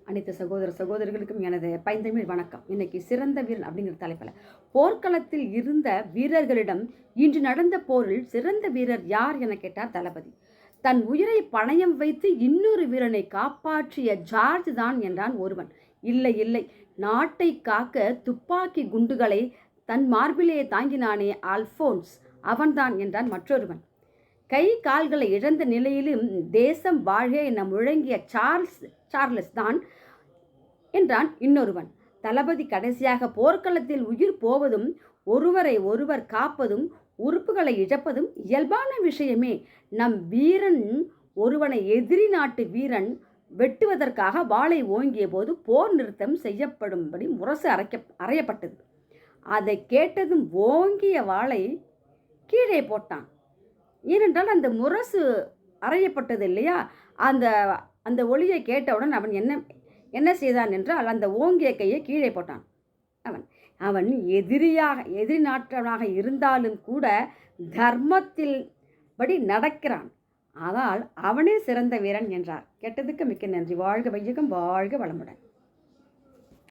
அனைத்து சகோதர சகோதரிகளுக்கும் எனது பைந்தமிழ் வணக்கம். இன்னைக்கு சிறந்த வீரன் அப்படிங்கிற தலைப்பில் போர்க்களத்தில் இருந்த வீரர்களிடம் இன்று நடந்த போரில் சிறந்த வீரர் யார் என கேட்டார் தளபதி. தன் உயிரை பணயம் வைத்து இன்னொரு வீரனை காப்பாற்றிய ஜார்ஜ் தான் என்றான் ஒருவன். இல்லை இல்லை, நாட்டை காக்க துப்பாக்கி குண்டுகளை தன் மார்பிலே தாங்கினானே அல்போன்ஸ், அவன்தான் என்றான் மற்றொருவன். கை கால்களை இழந்த நிலையிலும் தேசம் வாழ்க என முழங்கிய சார்லஸ் தான் என்றான் இன்னொருவன். தளபதி கடைசியாக போர்க்களத்தில் உயிர் போவதும் ஒருவரை ஒருவர் காப்பதும் உறுப்புகளை இழப்பதும் இயல்பான விஷயமே. நம் வீரன் ஒருவனை எதிரி நாட்டு வீரன் வெட்டுவதற்காக வாளை ஓங்கிய போது போர் நிறுத்தம் செய்யப்படும்படி முரசு அறையப்பட்டது. அதை கேட்டதும் ஓங்கிய வாளை கீழே போட்டான். ஏனென்றால் அந்த முரசு அறையப்பட்டது இல்லையா, அந்த அந்த ஒளியை கேட்டவுடன் அவன் என்ன செய்தான் என்றால் அந்த ஓங்கிய கையை கீழே போட்டான். அவன் எதிரி நாட்டவனாக இருந்தாலும் கூட தர்மத்தில் படி நடக்கிறான். ஆனால் அவனே சிறந்த வீரன் என்றார். கேட்டதுக்கு மிக்க நன்றி. வாழ்க வையகம், வாழ்க வளமுடன்.